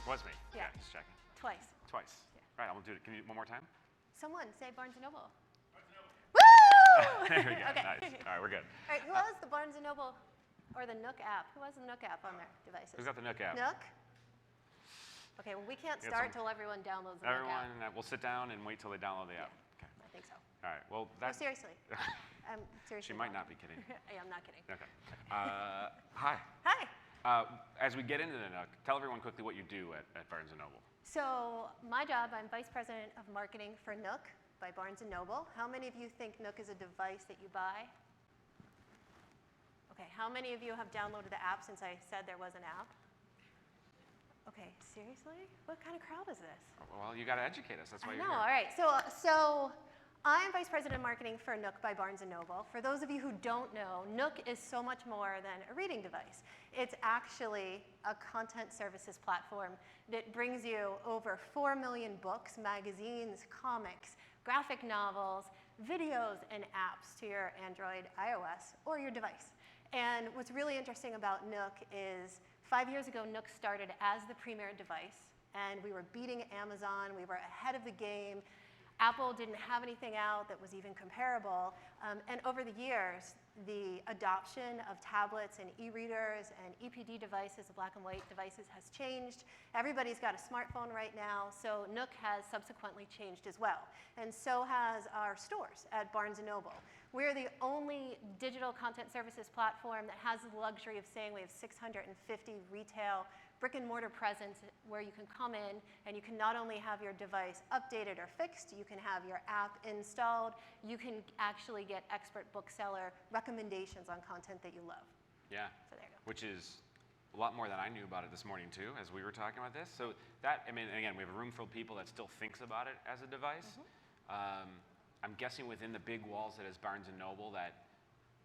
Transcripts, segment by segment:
Was me. Yeah. Just checking. Twice. Twice. Yeah. Right, I'm gonna do it. Can you one more time? Someone say Barnes & Noble. Woo! There we go. Okay. Nice. All right, we're good. All right, who has the Barnes & Noble or the Nook app? Who has the Nook app on their devices? Who's got the Nook app? Nook? Okay, well, we can't start until everyone downloads the Nook app. Everyone, we'll sit down and wait till they download the app. Yeah, Okay. I think so. All right, well, No, seriously. She Seriously. might not be kidding. Yeah, I'm not kidding. Okay. Hi. Hi. As we get into the Nook, tell everyone quickly what you do at Barnes & Noble. So my job, I'm Vice President of Marketing for Nook by Barnes & Noble. How many of you think Nook is a device that you buy? Okay, how many of you have downloaded the app since I said there was an app? Okay, seriously? What kind of crowd is this? Well, you got to educate us. That's why you're here. All right. So I'm Vice President of Marketing for Nook by Barnes & Noble. For those of you who don't know, Nook is so much more than a reading device. It's actually a content services platform that brings you over 4 million books, magazines, comics, graphic novels, videos, and apps to your Android, iOS, or your device. And what's really interesting about Nook is 5 years ago, Nook started as the premier device, and we were beating Amazon. We were ahead of the game. Apple didn't have anything out that was even comparable. And over the years, the adoption of tablets and e-readers and EPD devices, the black and white devices, has changed. Everybody's got a smartphone right now, so Nook has subsequently changed as well. And so has our stores at Barnes & Noble. We're the only digital content services platform that has the luxury of saying we have 650 retail brick and mortar presence where you can come in and you can not only have your device updated or fixed, you can have your app installed, you can actually get expert bookseller recommendations on content that you love. Yeah, so there you go. Which is a lot more than I knew about it this morning too, as we were talking about this. So that, I mean, again, we have a room full of people that still thinks about it as a device. I'm guessing within the big walls that is Barnes & Noble that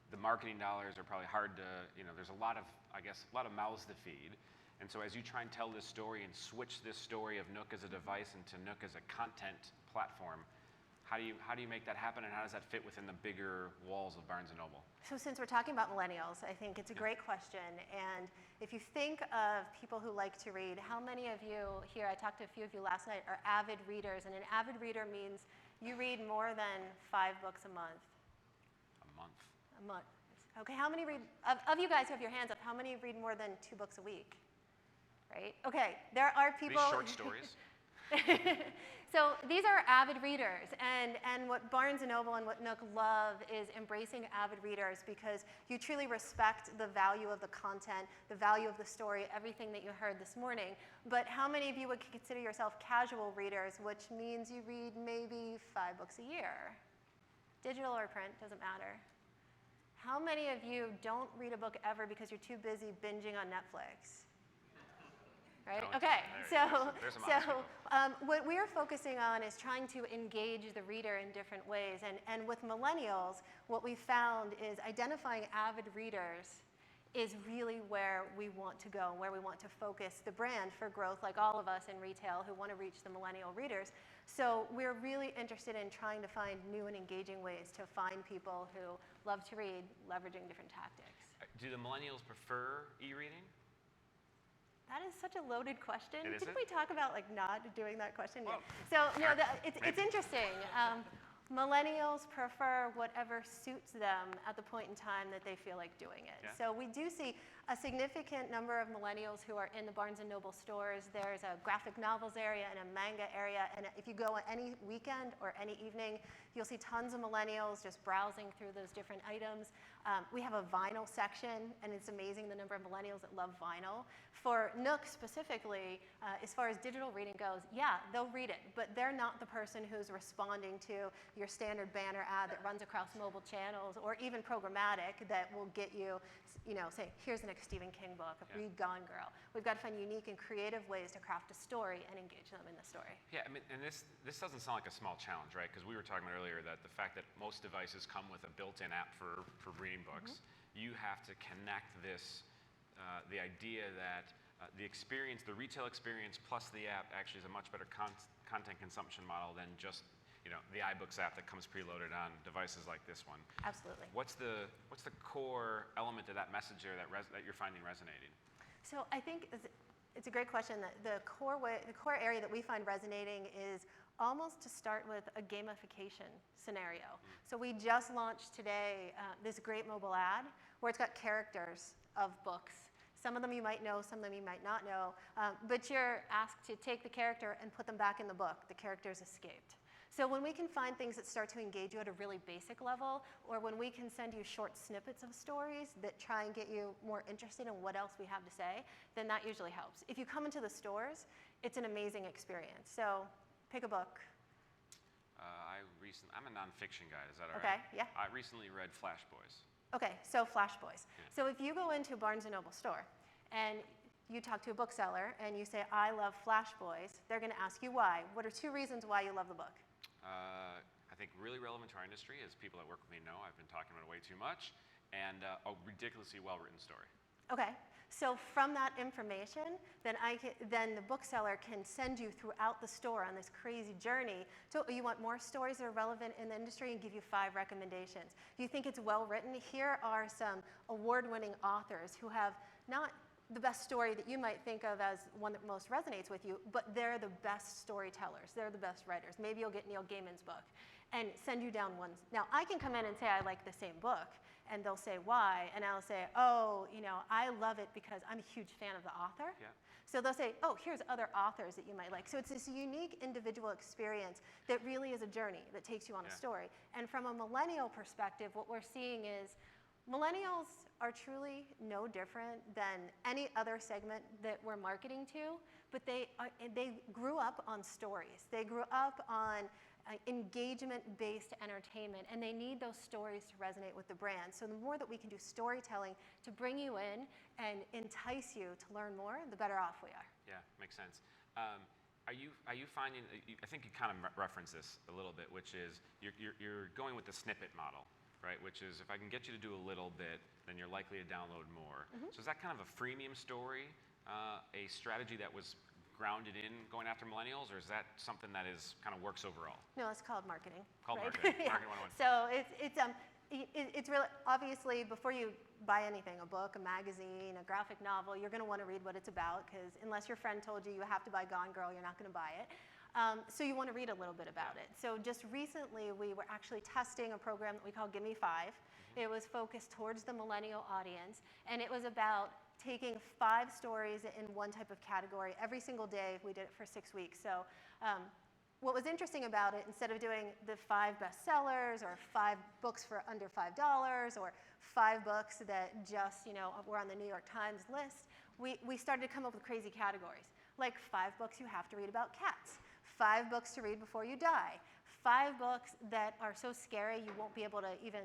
the marketing dollars are probably hard to, there's a lot of, I guess, a lot of mouths to feed. And so as you try and tell this story and switch this story of Nook as a device into Nook as a content platform, how do you make that happen, and how does that fit within the bigger walls of Barnes & Noble? So since we're talking about millennials, I think it's a great question. And if you think of people who like to read, how many of you here, I talked to a few of you last night, are avid readers? And an avid reader means you read more than 5 books a month. A month. A month. Okay, how many read, of you guys who have your hands up, how many read more than 2 books a week? Right? Okay, there are people. These short stories. So these are avid readers, and what Barnes & Noble and what Nook love is embracing avid readers because you truly respect the value of the content, the value of the story, everything that you heard this morning. But how many of you would consider yourself casual readers, which means you read maybe 5 books a year? Digital or print, doesn't matter. How many of you don't read a book ever because you're too busy binging on Netflix? Right? Okay, so what we're focusing on is trying to engage the reader in different ways. And with millennials, what we found is identifying avid readers is really where we want to go and where we want to focus the brand for growth, like all of us in retail who want to reach the millennial readers. So we're really interested in trying to find new and engaging ways to find people who love to read, leveraging different tactics. Do the millennials prefer e-reading? That is such a loaded question. Didn't we talk about not doing that question? Well, so no, it's interesting. Millennials prefer whatever suits them at the point in time that they feel like doing it. Yeah. So we do see a significant number of millennials who are in the Barnes & Noble stores. There's a graphic novels area and a manga area, and if you go any weekend or any evening, you'll see tons of millennials just browsing through those different items. We have a vinyl section, and it's amazing the number of millennials that love vinyl. For Nook specifically, as far as digital reading goes, yeah, they'll read it, but they're not the person who's responding to your standard banner ad that runs across mobile channels or even programmatic that will get you, say, here's the next Stephen King book, read Gone Girl. We've got to find unique and creative ways to craft a story and engage them in the story. Yeah, I mean, and this doesn't sound like a small challenge, right? Because we were talking about earlier that the fact that most devices come with a built-in app for reading books, you have to connect this, the idea that the experience, the retail experience plus the app actually is a much better content consumption model than just the iBooks app that comes preloaded on devices like this one. Absolutely. What's the core element of that message there that you're finding resonating? So I think It's a great question. The core area that we find resonating is almost to start with a gamification scenario. So we just launched today this great mobile ad where it's got characters of books. Some of them you might know, some of them you might not know, but you're asked to take the character and put them back in the book. The character's escaped. So when we can find things that start to engage you at a really basic level, or when we can send you short snippets of stories that try and get you more interested in what else we have to say, then that usually helps. If you come into the stores, it's an amazing experience. So pick a book. I'm a nonfiction guy, is that all Okay, right? yeah. I recently read Flash Boys. Okay, so Flash Boys. Yeah. So if you go into Barnes & Noble store and you talk to a bookseller and you say, I love Flash Boys, they're going to ask you why. What are 2 reasons why you love the book? I think really relevant to our industry, as people that work with me know, I've been talking about it way too much, and a ridiculously well-written story. Okay, so from that information, then the bookseller can send you throughout the store on this crazy journey. So you want more stories that are relevant in the industry and give you 5 recommendations. You think it's well written? Here are some award-winning authors who have not the best story that you might think of as one that most resonates with you, but they're the best storytellers. They're the best writers. Maybe you'll get Neil Gaiman's book and send you down ones. Now, I can come in and say I like the same book, and they'll say why, and I'll say, oh, I love it because I'm a huge fan of the author. Yeah. So they'll say, oh, here's other authors that you might like. So it's this unique individual experience that really is a journey that takes you on a story. And from a millennial perspective, what we're seeing is millennials are truly no different than any other segment that we're marketing to, but they grew up on stories. They grew up on engagement-based entertainment, and they need those stories to resonate with the brand. So the more that we can do storytelling to bring you in and entice you to learn more, the better off we are. Yeah, makes sense. Are you finding? I think you kind of referenced this a little bit, which is you're going with the snippet model, right? Which is if I can get you to do a little bit, then you're likely to download more. So is that kind of a freemium story, a strategy that was grounded in going after millennials, or is that something that is kind of works overall? No, it's called marketing. Marketing. Yeah. Marketing 101. So it's really, obviously, before you buy anything, a book, a magazine, a graphic novel, you're going to want to read what it's about, because unless your friend told you have to buy Gone Girl, you're not going to buy it. So you want to read a little bit about it. So just recently, we were actually testing a program that we call Gimme 5. It was focused towards the millennial audience, and it was about taking 5 stories in one type of category every single day. We did it for 6 weeks. So what was interesting about it, instead of doing the 5 bestsellers or 5 books for under $5 or 5 books that just were on the New York Times list, we started to come up with crazy categories, like 5 books you have to read about cats, 5 books to read before you die, 5 books that are so scary you won't be able to even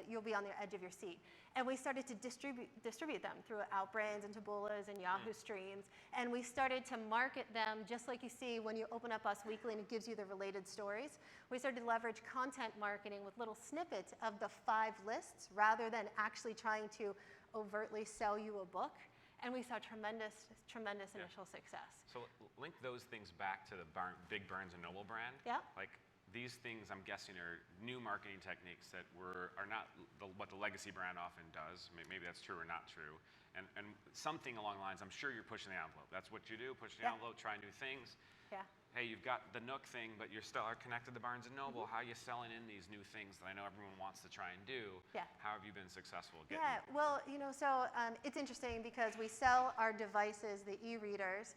you'll be on the edge of your seat. And we started to distribute them through Outbrains and Tabulas and Yahoo Streams. And we started to market them just like you see when you open up Us Weekly and it gives you the related stories. We started to leverage content marketing with little snippets of the 5 lists rather than actually trying to overtly sell you a book. And we saw tremendous initial success. So link those things back to the big Barnes & Noble brand. Yeah. Like these things, I'm guessing, are new marketing techniques that are not what the legacy brand often does. Maybe that's true or not true. And something along the lines, I'm sure you're pushing the envelope. That's what you do, push the envelope, try new things. Yeah. Hey, you've got the Nook thing, but you're still connected to Barnes & Noble. How are you selling in these new things that I know everyone wants to try and do? Yeah. How have you been successful getting? Yeah, well, so it's interesting because we sell our devices, the e-readers,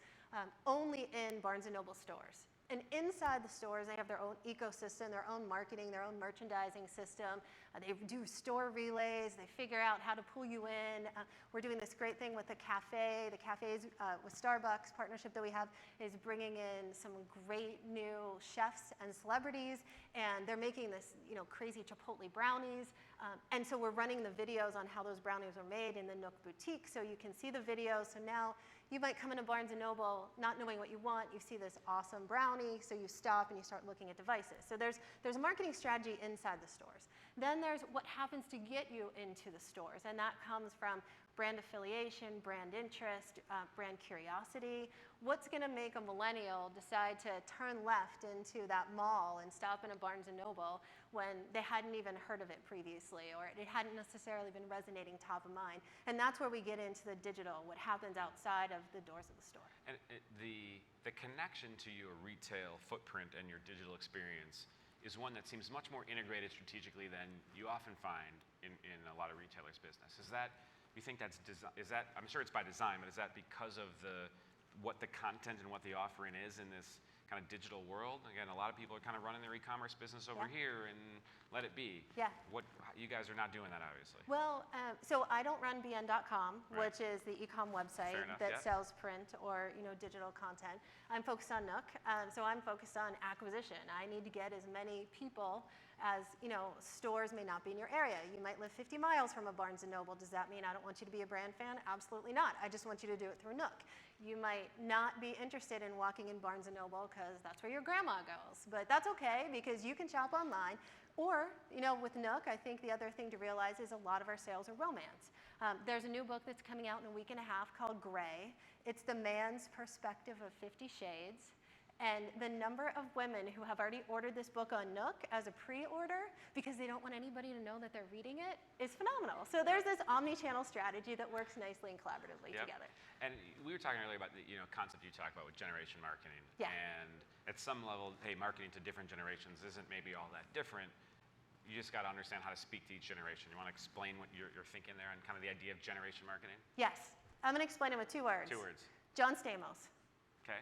only in Barnes & Noble stores. And inside the stores, they have their own ecosystem, their own marketing, their own merchandising system. They do store relays. They figure out how to pull you in. We're doing this great thing with the cafe. The cafes with Starbucks partnership that we have is bringing in some great new chefs and celebrities, and they're making this crazy Chipotle brownies. And so we're running the videos on how those brownies are made in the Nook boutique, so you can see the videos. So now you might come into Barnes & Noble not knowing what you want. You see this awesome brownie, so you stop and you start looking at devices. So there's a marketing strategy inside the stores. Then there's what happens to get you into the stores, and that comes from brand affiliation, brand interest, brand curiosity. What's going to make a millennial decide to turn left into that mall and stop in a Barnes & Noble when they hadn't even heard of it previously, or it hadn't necessarily been resonating top of mind? And that's where we get into the digital, what happens outside of the doors of the store. And the connection to your retail footprint and your digital experience is one that seems much more integrated strategically than you often find in a lot of retailers' business. Is that, you think that's, I'm sure it's by design, but is that because of what the content and what the offering is in this kind of digital world? Again, a lot of people are kind of running their e-commerce business over here and let it be. Yeah. You guys are not doing that, obviously. Well, so I don't run bn.com, Right. which is the e-com website that sells print or digital content. I'm focused on Nook, so I'm focused on acquisition. I need to get as many people as stores may not be in your area. You might live 50 miles from a Barnes & Noble. Does that mean I don't want you to be a brand fan? Absolutely not. I just want you to do it through Nook. You might not be interested in walking in Barnes & Noble because that's where your grandma goes, but that's okay because you can shop online. Or, with Nook, I think the other thing to realize is a lot of our sales are romance. There's a new book that's coming out in a week and a half called Gray. It's the man's perspective of 50 Shades. And the number of women who have already ordered this book on Nook as a pre-order because they don't want anybody to know that they're reading it is phenomenal. So there's this omni-channel strategy that works nicely and collaboratively together. And we were talking earlier about the concept you talked about with generation marketing. Yeah. And at some level, hey, marketing to different generations isn't maybe all that different. You just got to understand how to speak to each generation. You want to explain what you're thinking there and kind of the idea of generation marketing? Yes. I'm going to explain it with 2 words. 2 words. John Stamos. Okay.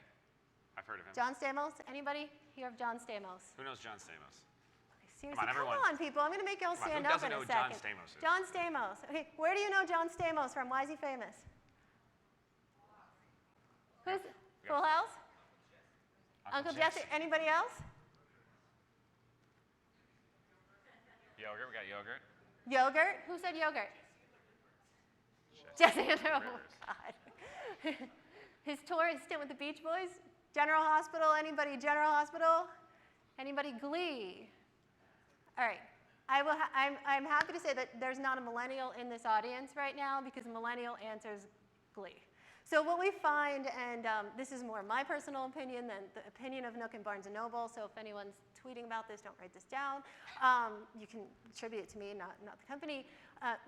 I've heard of him. John Stamos? Anybody hear of John Stamos? Who knows John Stamos? Seriously, come on, people. I'm going to make y'all stand up in a second. Who doesn't know John Stamos is? John Stamos. Okay, where do you know John Stamos from? Why is he famous? Who's Full House? Uncle Jesse. Anybody else? Yogurt. We got yogurt. Yogurt? Who said yogurt? Jesse. Oh, God. His tour, his stint with the Beach Boys. General Hospital. Anybody General Hospital? Anybody Glee? All right. I'm happy to say that there's not a millennial in this audience right now because a millennial answers Glee. So what we find, and this is more my personal opinion than the opinion of Nook and Barnes & Noble, so if anyone's tweeting about this, don't write this down. You can attribute it to me, not the company.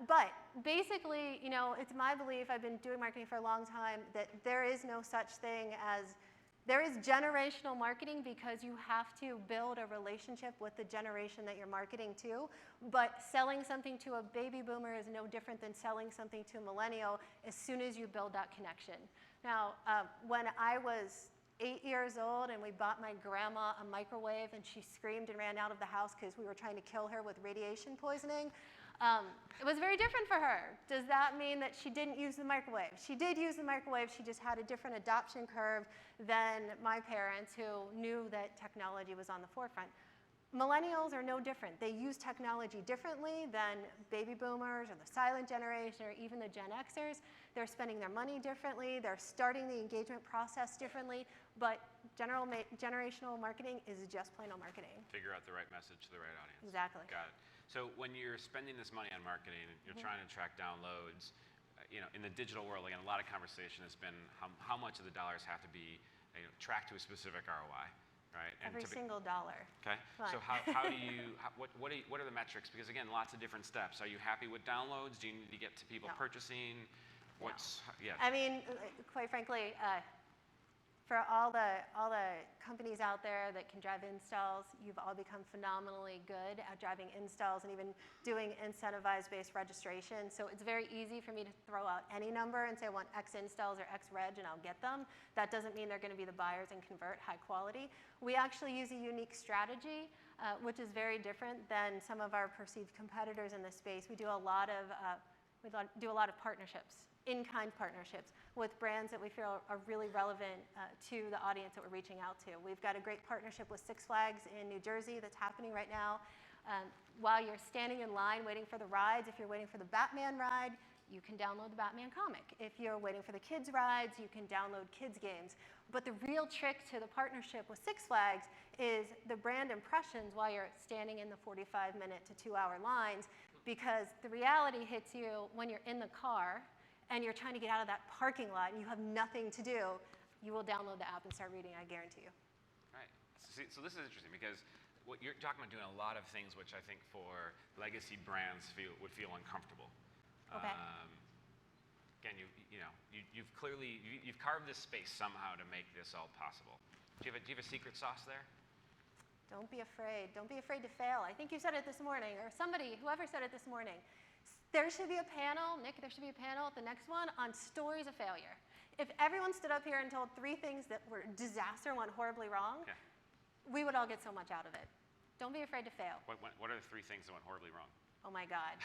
But basically, it's my belief, I've been doing marketing for a long time, that there is no such thing as, there is generational marketing because you have to build a relationship with the generation that you're marketing to, but selling something to a baby boomer is no different than selling something to a millennial as soon as you build that connection. Now, when I was 8 years old and we bought my grandma a microwave and she screamed and ran out of the house because we were trying to kill her with radiation poisoning, it was very different for her. Does that mean that she didn't use the microwave? She did use the microwave, she just had a different adoption curve than my parents who knew that technology was on the forefront. Millennials are no different. They use technology differently than baby boomers or the silent generation or even the Gen Xers. They're spending their money differently, they're starting the engagement process differently, but generational marketing is just plain old marketing. Figure out the right message to the right audience. Exactly. Got it. So when you're spending this money on marketing, you're trying to track downloads, in the digital world, again, a lot of conversation has been how much of the dollars have to be tracked to a specific ROI, right? And every single dollar. Okay. Fine. So how do you, what are the metrics? Because again, lots of different steps. Are you happy with downloads? Do you need to get to people purchasing? I mean, quite frankly, for all the companies out there that can drive installs, you've all become phenomenally good at driving installs and even doing incentivized-based registration. So it's very easy for me to throw out any number and say I want X installs or X reg and I'll get them. That doesn't mean they're going to be the buyers and convert high quality. We actually use a unique strategy, which is very different than some of our perceived competitors in this space. We do a lot of partnerships, in-kind partnerships with brands that we feel are really relevant to the audience that we're reaching out to. We've got a great partnership with Six Flags in New Jersey that's happening right now. While you're standing in line waiting for the rides, if you're waiting for the Batman ride, you can download the Batman comic. If you're waiting for the kids' rides, you can download kids' games. But the real trick to the partnership with Six Flags is the brand impressions while you're standing in the 45-minute to 2-hour lines, because the reality hits you when you're in the car and you're trying to get out of that parking lot and you have nothing to do, you will download the app and start reading, I guarantee you. Right. So this is interesting because what you're talking about doing a lot of things which I think for legacy brands would feel uncomfortable. Okay. Again, you've clearly carved this space somehow to make this all possible. Do you have a secret sauce there? Don't be afraid. Don't be afraid to fail. I think you said it this morning, or whoever said it this morning. There should be a panel, Nick, there should be a panel at the next one on stories of failure. If everyone stood up here and told 3 things that were disaster, went horribly wrong, we would all get so much out of it. Don't be afraid to fail. What are the 3 things that went horribly wrong? Oh my God.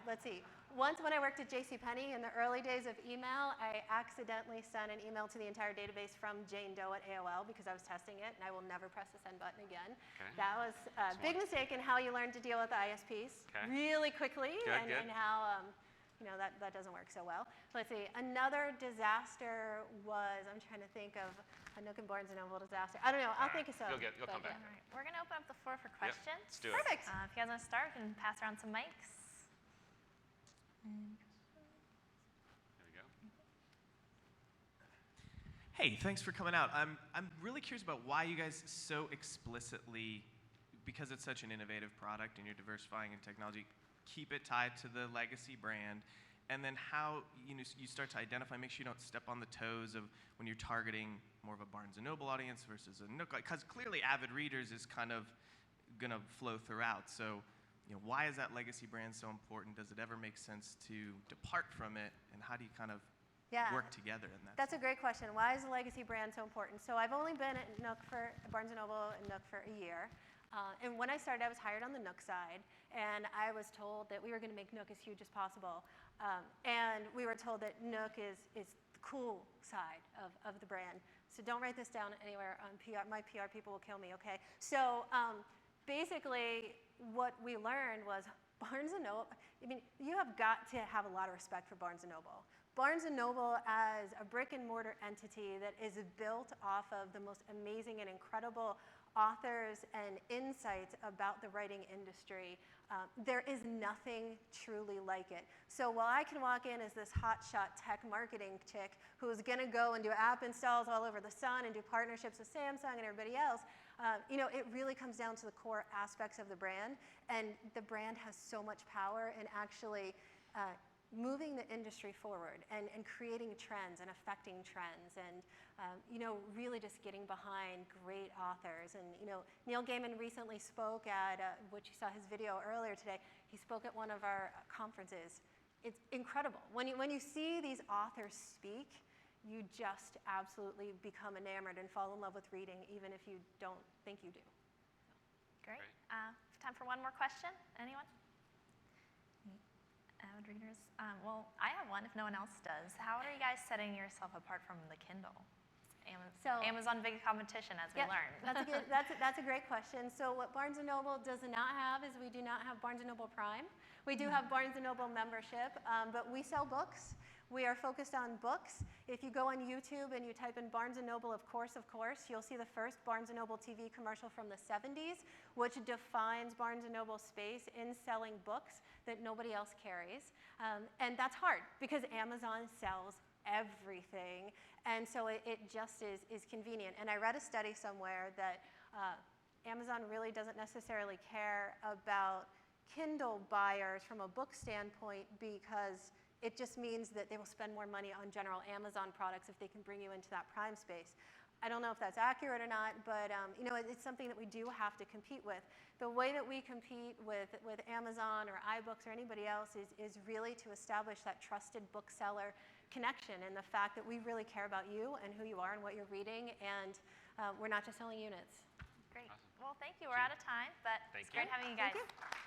Let's see. Once when I worked at JCPenney in the early days of email, I accidentally sent an email to the entire database from Jane Doe at AOL because I was testing it, and I will never press the send button again. Okay. That was a big mistake in how you learn to deal with the ISPs really quickly, Good. and how that doesn't work so well. Let's see. Another disaster was, I'm trying to think of a Nook and Barnes & Noble disaster. I don't know. I'll think of some. You'll come back. All right. We're going to open up the floor for questions. Let's do it. Perfect. If you guys want to start, we can pass around some mics. There we go. Hey, thanks for coming out. I'm really curious about why you guys so explicitly, because it's such an innovative product and you're diversifying in technology, keep it tied to the legacy brand, and then how you start to identify, make sure you don't step on the toes of when you're targeting more of a Barnes & Noble audience versus a Nook, because clearly avid readers is kind of going to flow throughout. So why is that legacy brand so important? Does it ever make sense to depart from it, and how do you kind of work together in that? That's a great question. Why is the legacy brand so important? So I've only been at Barnes & Noble and Nook for a year. And when I started, I was hired on the Nook side, and I was told that we were going to make Nook as huge as possible. And we were told that Nook is the cool side of the brand. So don't write this down anywhere on PR. My PR people will kill me, okay? So basically, what we learned was Barnes & Noble, you have got to have a lot of respect for Barnes & Noble. Barnes & Noble as a brick and mortar entity that is built off of the most amazing and incredible authors and insights about the writing industry, there is nothing truly like it. So while I can walk in as this hotshot tech marketing chick who's gonna go and do app installs all over the sun and do partnerships with Samsung and everybody else, it really comes down to the core aspects of the brand, and the brand has so much power in actually moving the industry forward and creating trends and affecting trends and really just getting behind great authors. And Neil Gaiman recently spoke at, which you saw his video earlier today, he spoke at one of our conferences. It's incredible. When you see these authors speak, you just absolutely become enamored and fall in love with reading, even if you don't think you do. Great. Time for one more question. Anyone? Avid readers. Well, I have one if no one else does. How are you guys setting yourself apart from the Kindle? Amazon big competition, as we learned. That's a great question. So what Barnes & Noble does not have is we do not have Barnes & Noble Prime. We do have Barnes & Noble membership, but we sell books. We are focused on books. If you go on YouTube and you type in Barnes & Noble, of course, you'll see the first Barnes & Noble TV commercial from the 70s, which defines Barnes & Noble's space in selling books that nobody else carries. And that's hard because Amazon sells everything. And so it just is convenient. And I read a study somewhere that Amazon really doesn't necessarily care about Kindle buyers from a book standpoint because it just means that they will spend more money on general Amazon products if they can bring you into that Prime space. I don't know if that's accurate or not, but it's something that we do have to compete with. The way that we compete with Amazon or iBooks or anybody else is really to establish that trusted bookseller connection and the fact that we really care about you and who you are and what you're reading, and we're not just selling units. Great. Well, thank you. We're out of time, but it's great having you guys. Thank you.